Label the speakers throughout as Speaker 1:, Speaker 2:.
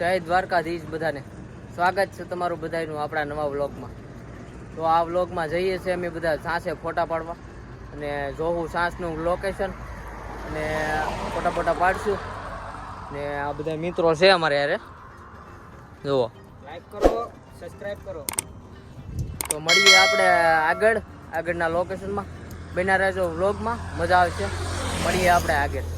Speaker 1: જય દ્વારકાધીશ બધાને. સ્વાગત છે તમારું બધાનું આપણા નવા વ્લોગમાં. તો આ વ્લોગમાં જઈએ છીએ અમે બધા સાંસે ફોટા પાડવા અને જોવું સાંસનું લોકેશન અને ફોટા પાડશું. ને આ બધા મિત્રો છે અમારે યારે, જુઓ,
Speaker 2: લાઈક કરો, સબસ્ક્રાઇબ કરો.
Speaker 1: તો મળીએ આપણે આગળના લોકેશનમાં. બન્યા રહેજો વ્લોગમાં, મજા આવશે. મળીએ આપણે આગળ.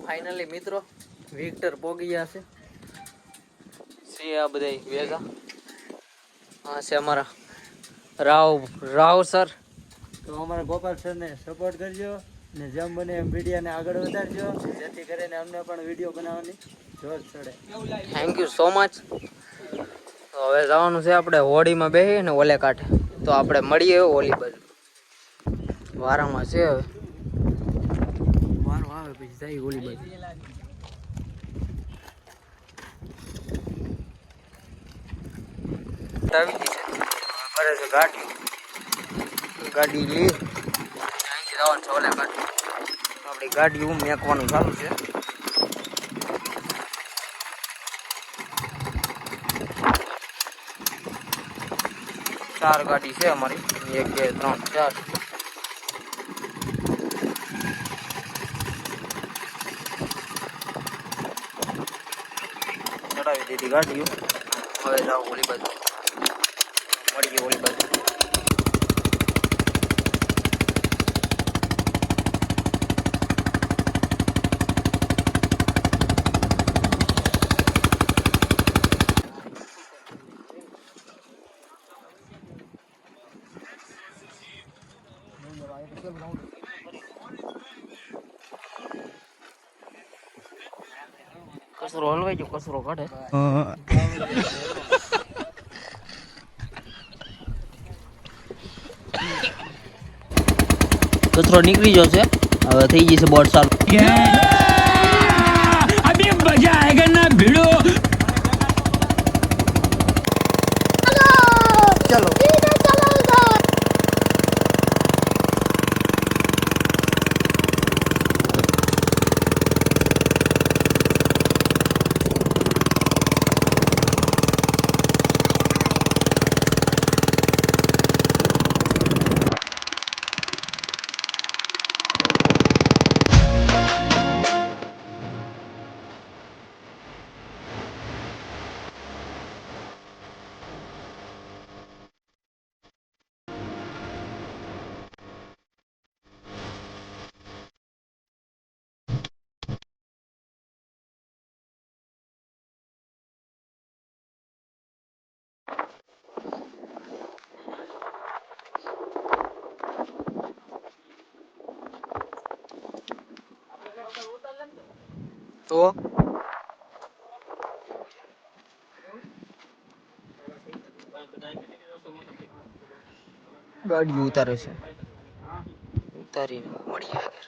Speaker 1: ફાઇનલી મિત્રો વિક્ટર પોગી ગયા છે. આ બધા ભેગા. હા છે અમારા રાવ સર.
Speaker 2: તો અમારા ગોપાલ સરને સપોર્ટ કરજો ને જેમ બને એમ વિડીયોને આગળ વધારજો, જેથી કરીને અમને પણ વિડીયો બનાવવાની જોશ ચડે.
Speaker 1: Thank you so much. તો હવે જવાનું છે આપણે હોળીમાં બેસી ને ઓલે કાંઠે. તો આપણે મળીએ હોળી બાજુ. વારામાં છે હવે, વારો આવે પછી જાય હોળી બાજુ. આવી ગઈ છે, કરે છે ગાડી લી અહીંથી જવાનું છે ઓલે કાંઠે. આપણી ગાડી મેકવાનું ચાલુ છે. ચાર ગાડી છે અમારી, 1 2 3 4. ચડાવી દીધી ગાડીઓ. હવે જાઓ ઓલી બાજુ, મળીએ ઓલી બાજુ. કચરો હલવાઈ ગયો, કચરો કાઢે. કચરો નીકળી જશે. હવે થઈ જશે બોટ ચાલુ. અભી મજા આયેગા ના ભીડો. ચલો તો ગાડી ઉતારે છે, ઉતારીને મળીએ આગળ.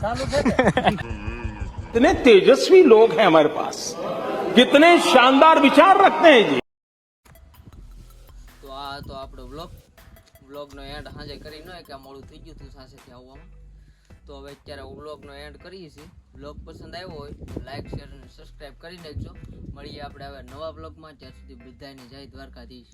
Speaker 2: ચાલુ છે ને?
Speaker 3: कितने तेजस्वी लोग हैं हमारे पास, कितने शानदार विचार रखते हैं जी।
Speaker 1: તો આ તો આપણો વ્લોગનો એન્ડ સાંજે કરી ન કે આ મોડું થઈ ગયું હતું સાંજેથી આવવામાં. તો હવે અત્યારે વ્લોગનો એન્ડ કરીએ છીએ. વ્લોગ પસંદ આવ્યો હોય તો લાઈક શેર અને સબસ્ક્રાઈબ કરી નાખજો. મળીએ આપણે હવે નવા વ્લોગમાં. ત્યાં સુધી બધાને જય દ્વારકાધીશ.